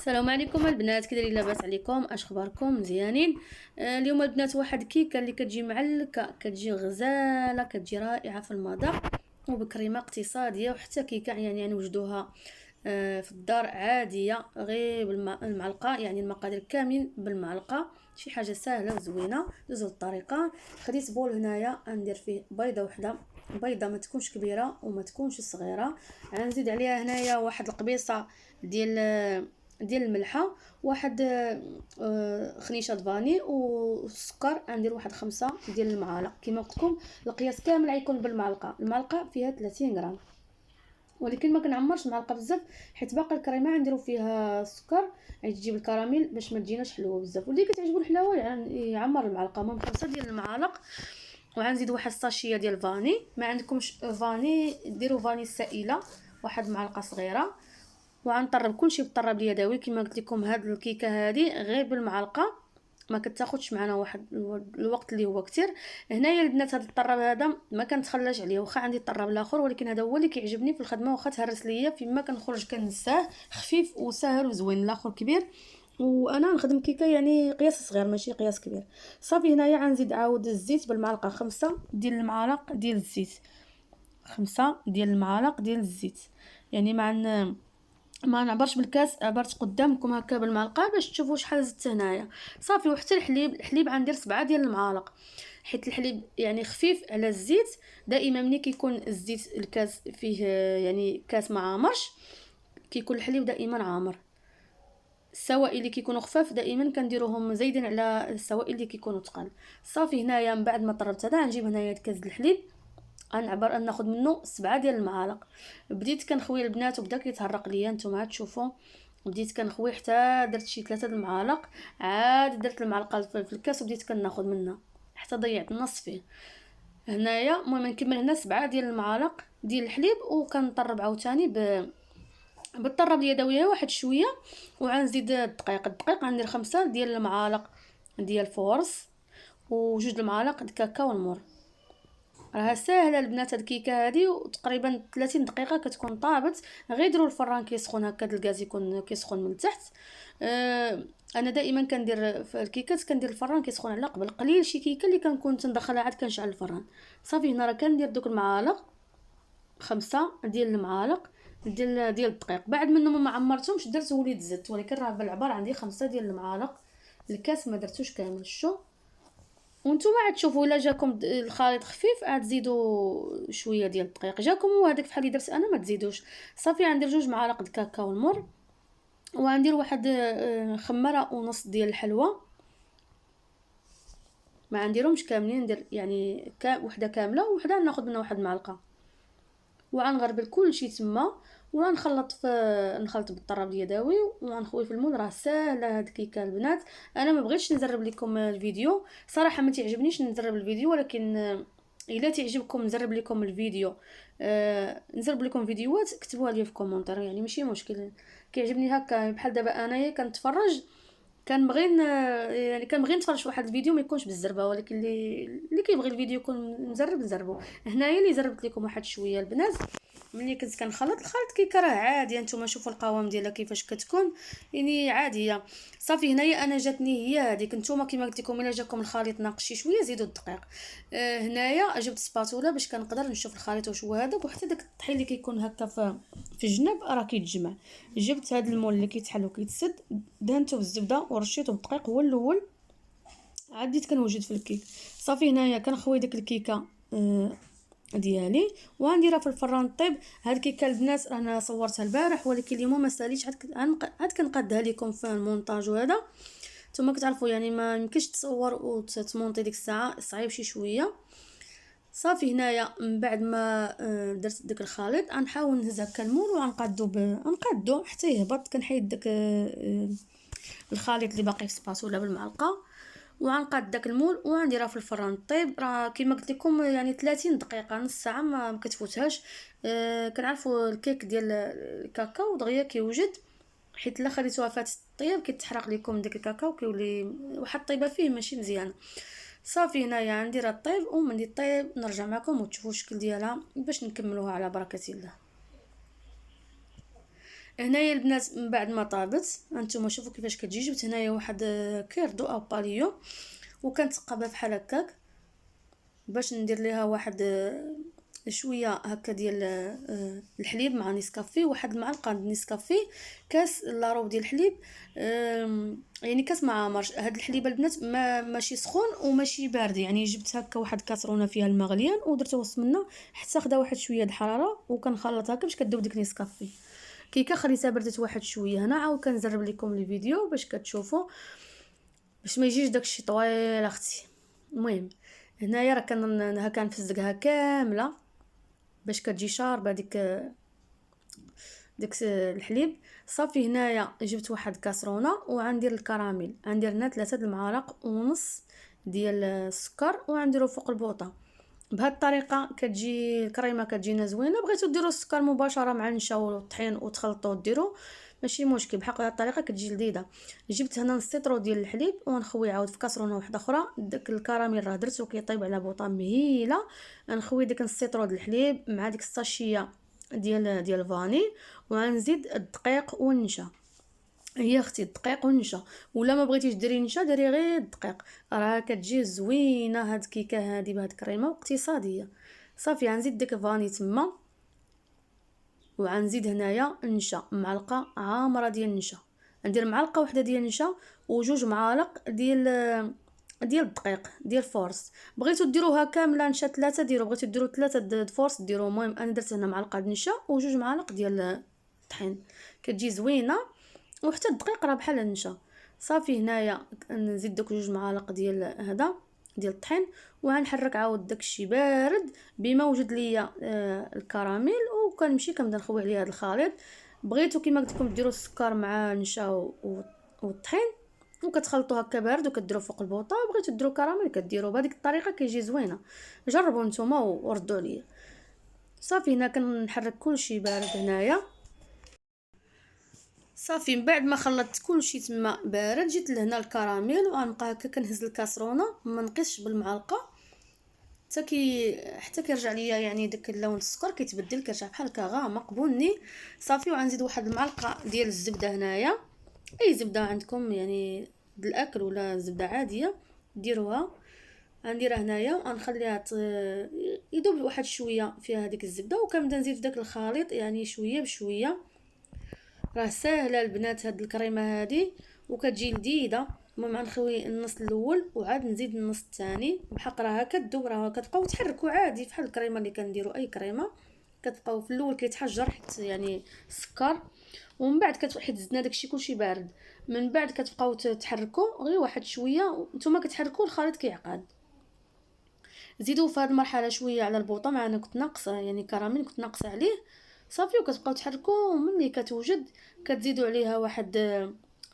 السلام عليكم البنات، كي دايرين؟ لاباس عليكم؟ اش اخباركم؟ مزيانين؟ اليوم البنات واحد كيكه اللي كتجي معلكه، كتجي غزاله، كتجي رائعه في المذاق وبكريمه اقتصاديه، وحتى كيكه يعني نوجدوها في الدار عاديه غير بالمعلقه، يعني المقادير كاملين بالمعلقه، شي حاجه سهله وزوينه. دوزو الطريقه. خديت بول هنايا ندير فيه بيضه وحده، بيضه ما تكونش كبيره وما تكونش صغيره. غنزيد عليها هنايا واحد القبيصه ديال الملحه، واحد خنيشه فاني والسكر. غندير واحد 5 ديال المعالق كما قلت لكم. القياس كامل غيكون بالمعلقه، المعلقه فيها 30 غرام، ولكن ما كنعمرش المعلقه بزاف حيت باقي الكريمه غنديروا فيها السكر تجيب الكراميل باش ما تجيناش حلوه بزاف. واللي كتعجبو الحلاوه يعني يعمر المعلقه. المهم 5 ديال المعالق. وغنزيد واحد الساشيه ديال فاني، ما عندكمش فاني ديروا فاني سائله واحد معلقه صغيره. وغنطرب كلشي بالطراب اليدوي كما قلت لكم. هاد الكيكه هذه غير بالمعلقه ما كتاخذش معنا واحد الوقت اللي هو كتير. هنايا البنات هذا الطراب هذا ما كنتخلاش عليه، واخا عندي الطراب الاخر ولكن هذا هو اللي كيعجبني في الخدمه، واخا تهرس ليا فيما كنخرج كنساه، خفيف وسهل وزوين. الاخر كبير وانا نخدم كيكه يعني قياس صغير ماشي قياس كبير. صافي هنايا غنزيد عاود الزيت بالمعلقه 5 ديال المعالق ديال الزيت، 5 ديال المعالق ديال الزيت. يعني ما نعبرش بالكاس، عبرت قدامكم هكا بالمعلقه باش تشوفوا شحال زدت هنايا. صافي. وحتى الحليب غندير 7 ديال المعالق، حيت الحليب يعني خفيف على الزيت. دائما ملي كيكون الزيت الكاس فيه يعني كاس ما عامرش، كيكون الحليب دائما عامر. السوائل اللي كيكونوا خفاف دائما كنديروهم زايدين على السوائل اللي كيكونوا ثقال. صافي هنايا من بعد ما طربت هذا غنجيب هنايا كاس الحليب، غنعبر ناخذ منه 7 ديال المعالق. بديت كنخوي البنات وبدا كيتهرق ليا، نتوما تشوفوا. بديت كنخوي حتى درت شي 3 د المعالق، عاد درت المعلقه في الكاس وبديت كناخذ منها حتى ضيعت النص فيه. هنايا المهم نكمل هنا 7 ديال المعالق ديال الحليب، وكنطرب عاوتاني بالطراب اليدويه واحد شويه. وغنزيد الدقيق غندير 5 ديال المعالق ديال الفورص، وجوج المعالق د كاكاو المر. راها ساهله البنات هاد الكيكه هادي، وتقريبا 30 دقيقه كتكون طابت. غير ديروا الفران كيسخن هكا، الغاز يكون كيسخن من التحت. انا دائما كندير في الكيكات كندير الفران كيسخن على قبل قليل. شي كيكه اللي كنكون تندخلها عاد كنشعل الفران. صافي هنا راه كندير دوك المعالق 5 ديال المعالق ديال الدقيق. بعد منهم ما عمرتهمش درت وليت زدت، ولكن راه بالعبار عندي 5 ديال المعالق. الكاس ما درتوش كامل شو. وانتم عاد تشوفوا الا جاكم الخليط خفيف عاد تزيدوا شويه ديال الدقيق، جاكم هو هذاك بحال اللي درت انا ما تزيدوش. صافي غندير 2 معالق د كاكاو المر، وغندير واحد خماره ونص ديال الحلوى. ما غنديرهمش كاملين، ندير يعني وحده كامله وحده ناخذ منها واحد المعلقه. وغنغربل كلشي تما، ونخلط نخلط بالطراب اليدوي ونخوي في المول. راه ساهله هاد الكيكه البنات. انا ما بغيتش نزرب لكم الفيديو صراحه، ما تعجبنيش نزرب الفيديو، ولكن الا تعجبكم نزرب لكم الفيديو، نزرب لكم فيديوهات كتبوها لي في كومونتير، يعني ماشي مشكل. كيعجبني هكا بحال دابا انايا كنتفرج، كنبغي يعني كنبغي نتفرج في واحد الفيديو ما يكونش بالزربه، ولكن اللي كيبغي الفيديو يكون مزرب نزربو. هنايا اللي زربت لكم واحد شويه البنات. ملي كنت كنخلط الخلط كيكه راه عاديه، نتوما شوفوا القوام ديالها كيفاش كتكون، يعني عاديه. صافي هنايا انا جاتني هي هذيك. نتوما كما قلت لكم الا جاكم الخليط ناقص شي شويه زيدوا الدقيق. هنايا جبت سباتولا باش كنقدر نشوف الخليط واش هو هذا، وحتى داك الطحين اللي كيكون هكا في الجناب راه كيتجمع. جبت هذا المول اللي كيتحل وكيتسد، دهنته بالزبده ورشيته بالدقيق هو الاول، عاد بديت كنوجد في الكيك. صافي هنايا كنخوي ديك الكيكه ديالي وغنديرها في الفران طيب. هاد الكيكه البنات انا صورتها البارح، ولكن اليوم ما ساليتش، عاد كنقادها لكم في المونتاج. وهذا نتوما كتعرفوا يعني ما يمكنش تصور وتمونطي ديك الساعه، صعيب شي شويه. صافي هنايا من بعد ما درت داك الخليط غنحاول نهز هكا المول نقادو حتى يهبط. كنحيد داك الخليط اللي باقي في السباتولا بالمعلقه، وغنقاد داك المول وغنديرها في الفران طيب. راه كما قلت لكم يعني 30 دقيقه نص ساعه ما كتفوتهاش. كنعرفوا الكيك ديال الكاكاو دغيا كيوجد، حيت الا خليتوها فات طيب كيتحرق لكم داك الكاكاو كيولي واحد الطيبه فيه ماشي مزيان. صافي هنايا غنديرها طيب، ومن طيب نرجع معكم وتشوفوا الشكل ديالها باش نكملوها على بركه الله. هنايا البنات من بعد ما طابت هانتوما شوفوا كيفاش كتجي. جبت هنايا واحد كيردو او باليو وكنتقبها بحال هكاك باش ندير ليها واحد شويه هكا ديال الحليب مع نيسكافي، واحد المعلقه نيسكافي، كاس لاروب ديال الحليب، يعني كاس مع مرش. هاد الحليب البنات ماشي سخون وماشي بارد، يعني جبت هكا واحد كاسرونه فيها الماء غليان ودرته وسط منها حتى خدا واحد شويه د الحراره وكنخلط هكا باش كدوب ديك نيسكافي. كيكا خليتها بردت واحد شويه. هنا عاود كنزرب لكم الفيديو باش كتشوفوا باش ما يجيش داكشي طويل اختي. المهم هنايا راه هكا نفزقها كامله باش كتجي شاربه ديك الحليب. صافي هنايا جبت واحد كاسرونه وغندير الكراميل، غندير هنا 3 المعالق ونص ديال السكر وغنديرو فوق البوطه. بهاد الطريقه كتجي الكريمه كتجينا زوينه. بغيتو ديروا السكر مباشره مع النشا والطحين وتخلطوا وديروا ماشي مشكل، بحال هاد الطريقه كتجي لذيذه. جبت هنا نص لتر ديال الحليب ونخوي عاود في كاسرونه واحده اخرى. داك الكراميل راه درتو كيطيب على بوطه مهيله. نخوي ديك نص لتر ديال الحليب مع ديك الساشيه ديال الفاني وغنزيد الدقيق والنشا. هي اختي الدقيق والنشا، ولا ما بغيتيش ديري نشا ديري غير الدقيق، راه كتجي زوينه هاد الكيكه هادي بهاد الكريمه اقتصاديه. صافي غنزيد ديك الفاني تما وغنزيد هنايا النشا، معلقه عامره ديال النشا. ندير معلقه واحده ديال النشا وجوج معالق ديال الدقيق ديال فورس. بغيتو ديروها كامله نشا 3 ديروا، بغيتو ديروا 3 د فورس ديروا. المهم انا درت هنا معلقه نشا وجوج معالق ديال الطحين كتجي زوينه، وحتى الدقيق راه بحال النشا. صافي هنايا نزيد دوك جوج معالق ديال هذا ديال الطحين وغنحرك عاود داكشي بارد بما وجد ليا الكراميل، وكنمشي كنبدا نخوي عليه هذا الخليط. بغيتو كيما قلت لكم ديروا السكر مع النشا والطحين وكتخلطوا هكا بارد وكديروا فوق البوطه. بغيتو ديروا كراميل كديروا بهذيك الطريقه كيجي زوينه. جربوا نتوما وردوا عليا. صافي هنا كنحرك كلشي بارد هنايا. صافي من بعد ما خلطت كلشي تما بارد جيت لهنا الكراميل وغنبقى هكا كنهز الكاسرونه ما نقيسش بالمعلقه حتى كيرجع ليا يعني داك اللون السكر كيتبدل كيرجع بحال هكا غامق بني. صافي وغنزيد واحد المعلقه ديال الزبده هنايا، اي زبده عندكم يعني الاكل ولا زبده عاديه ديروها. غنديرها هنايا وغنخليها يذوب واحد شويه فيها هذيك الزبده وكنبدا نزيد في داك الخليط يعني شويه بشويه. راه ساهله البنات هاد الكريمه هادي وكتجي لذيذه. المهم غنخوي النص الاول وعاد نزيد النص الثاني بحق راه كتذوب، راه كتبقاو تحركوا عادي بحال الكريمه اللي كنديروا اي كريمه. كتبقاو في الاول كيتحجر حيت يعني السكر، ومن بعد حيت زدنا داكشي كلشي بارد، من بعد كتبقاو تحركوا غير واحد شويه. نتوما كتحركوا الخليط كيعقد. زيدوا في هذه المرحله شويه على البوطه، مع انا كنت ناقصه يعني كراميل كنت ناقصه عليه. صافي وكتبقاو تحركوا ملي كتوجد كتزيدوا عليها واحد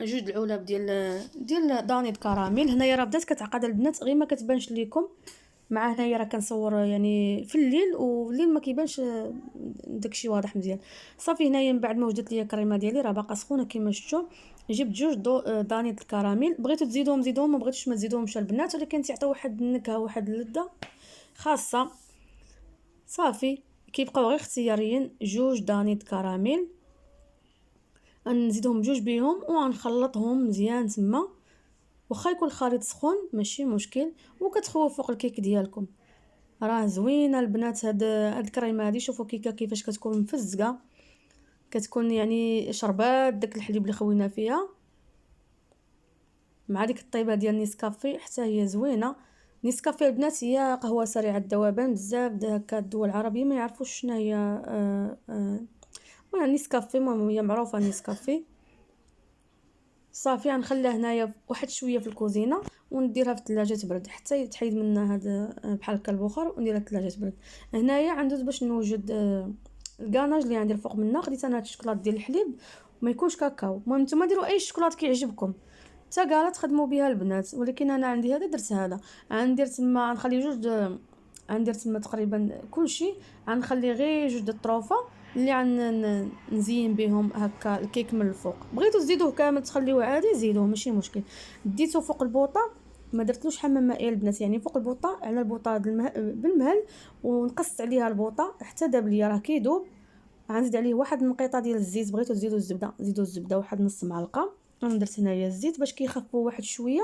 جوج العلب ديال دانيط كراميل. هنايا راه بدات كتعقد البنات غير ما كتبانش ليكم. مع هنايا راه كنصور يعني في الليل والليل ما كيبانش داكشي واضح مزيان. صافي هنايا من بعد ما وجدت ليا الكريمه ديالي راه باقا سخونه كما شفتوا، جبت جوج دانيط الكراميل. بغيتو تزيدوهم ما بغيتوش ما تزيدوهمش البنات، ولكن تيعطيو واحد النكهه واحد اللذه خاصه. صافي كيبقاو غير اختياريين جوج دانيط كراميل، غنزيدهم جوج بيهم وغنخلطهم مزيان تما. واخا يكون الخليط سخون ماشي مشكل، وكتخويو فوق الكيك ديالكم. راه زوينه البنات هاد الكريمه هادي. شوفوا كيكه كيفاش كتكون مفزقه، كتكون يعني شربات داك الحليب اللي خوينا فيها مع ديك الطيبه ديال نيسكافي حتى هي زوينه. نيسكافي البنات هي قهوه سريعه الذوبان. بزاف هكا الدول العربيه ما يعرفوش شنو هي المهم نيسكافي. المهم هي معروفه نيسكافي. صافي غنخليها هنايا واحد شويه في الكوزينه ونديرها في الثلاجه تبرد حتى يتحيد منها هذا بحال هكا البخار ونديرها في الثلاجه تبرد. هنايا عندوز باش نوجد الكاناج اللي غندير فوق منها. خديت انا هاد الشكلاط ديال الحليب وما يكونش كاكاو. المهم نتوما ديروا اي شكلاط كيعجبكم، حتى كالا تخدموا بها البنات، ولكن انا عندي هذا درت هذا. غندير تما غنخلي جوج غندير تما تقريبا كلشي. غنخلي غير جوج د الطروفه اللي نزين بهم هكا الكيك من الفوق. بغيتو تزيدوه كامل تخليوه عادي زيدوه ماشي مشكل. ديتو فوق البوطه ما درتلوش حمام مائي البنات، يعني فوق البوطه على البوطه بالمهل ونقصت عليها البوطه حتى داب ليا راه كيدوب. غنزيد عليه واحد النقيطه ديال الزيت، بغيتو تزيدوا الزبده زيدوا الزبده واحد نص معلقه. انا درت هنايا الزيت باش كيخفوا واحد شويه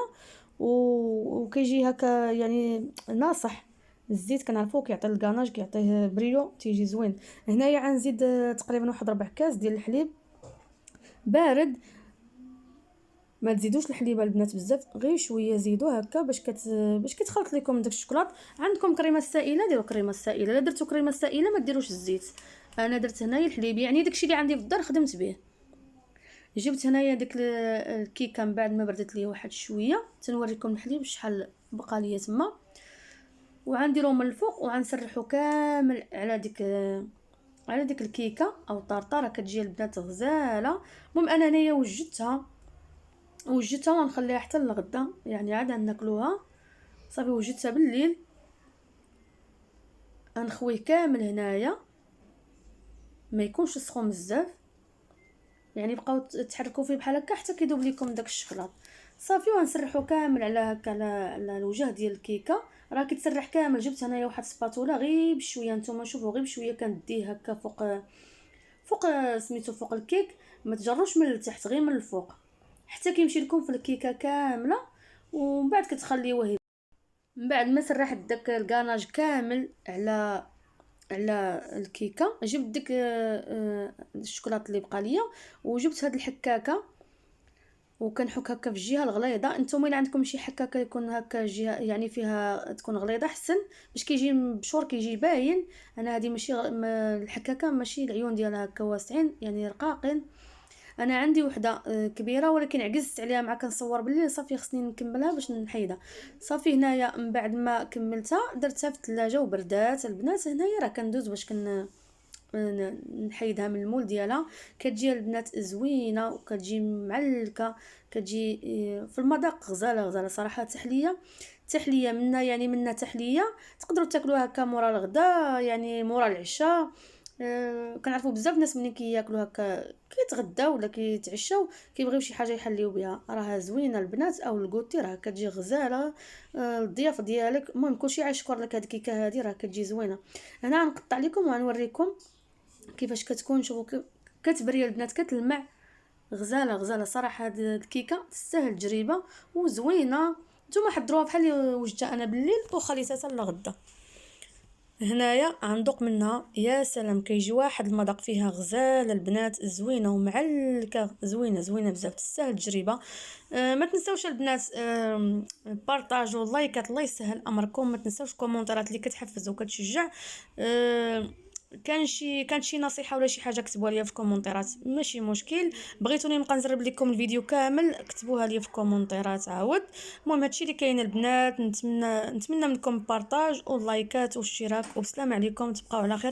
وكيجي هكا يعني ناصح. الزيت كنعرفوه كيعطي الكاناج، كيعطيه بريو، تيجي زوين. هنايا غنزيد تقريبا واحد ربع كاس ديال الحليب بارد. ما تزيدوش الحليب البنات بزاف، غير شويه زيدوه هكا باش كيتخلط لكم داك الشوكولات. عندكم كريمه سائله ديروا كريمه سائله، الا درتو كريمه سائله ما ديروش الزيت. انا درت هنايا الحليب، يعني داكشي اللي عندي في الدار خدمت به. جبت هنايا ديك الكيكه من بعد ما بردت ليه واحد شويه، تنوريكم الحليب شحال بقى ليا تما. وغنديرو من الفوق وغنسرحو كامل على ديك الكيكه او طرطاره، كتجي البنات غزاله. المهم انا هنايا وجدتها ونخليها حتى للغدا، يعني عاد ناكلوها. صافي وجدتها بالليل، غنخويه كامل هنايا ما يكونش سخون بزاف، يعني بقاو تحركوا فيه بحال هكا حتى كيذوب لكم داك الشكلاط. صافي ونسرحوا كامل على هكا على الوجه ديال الكيكه. راه كيتسرح كامل. جبت هنايا واحد سباتولا غير بشويه، نتوما شوفوا غير بشويه كنديه هكا فوق سميتو فوق الكيك. ما تجروش من التحت، غير من الفوق حتى كيمشي لكم في الكيكه كامله. ومن بعد كتخليوه من بعد ما سرحت داك الكاناج كامل على الكيكه. جبت ديك الشوكولاط اللي بقى ليا، وجبت هاد الحكاكه وكنحك هكا في الجهه الغليظه. نتوما الا عندكم شي حكاكه يكون هكا جهه يعني فيها تكون غليظه احسن باش كيجي مبشور كيجي باين. انا هذه ماشي الحكاكه ماشي العيون ديالها هكا واسعين يعني رقاقين. انا عندي وحده كبيره ولكن عجزت عليها مع كنصور بالليل. صافي خصني نكملها باش نحيدها. صافي هنايا من بعد ما كملتها درتها في الثلاجه وبردات. البنات هنايا راه كندوز باش نحيدها من المول ديالها. كتجي البنات زوينه وكتجي معلكه، كتجي في المذاق غزاله صراحه. تحليه منا، يعني منا تحليه تقدروا تاكلوها هكا مورا الغداء، يعني مورا العشاء. كنعرفوا بزاف ناس ملي كياكلوا هكا كيتغداو ولا كيتعشاو كيبغيو شي حاجه يحليو بها. راها زوينه البنات، او الكوتي راه كتجي غزاله. الضيافه ديالك المهم كلشي عايشكر لك. هاد الكيكه هادي راه كتجي زوينه. انا غنقطع لكم وغنوريكم كيفاش كتكون. شوفوا كتبري البنات كتلمع غزاله صراحه. هاد الكيكه تستاهل تجربه وزوينه. نتوما حضروها بحال وجدتها انا بالليل وخليتها حتى لغدا. هنايا غندوق منها، يا سلام كيجي واحد المذاق فيها غزاله البنات، زوينه ومعلكه، زوينه بزاف تستاهل التجربه. ما تنساوش البنات بارطاجوا لايكات، الله يسهل امركم. ما تنساوش كومونتيرات اللي كتحفز وكتشجع. كانت شي نصيحه ولا شي حاجه كتبوها لي في الكومونتيرات ماشي مشكل. بغيتوني نبقى نزرب لكم الفيديو كامل كتبوها لي في الكومونتيرات عاود. المهم هادشي اللي كاين البنات. نتمنى منكم بارطاج ولايكات واشتراك، وبسلام عليكم، تبقاو على خير.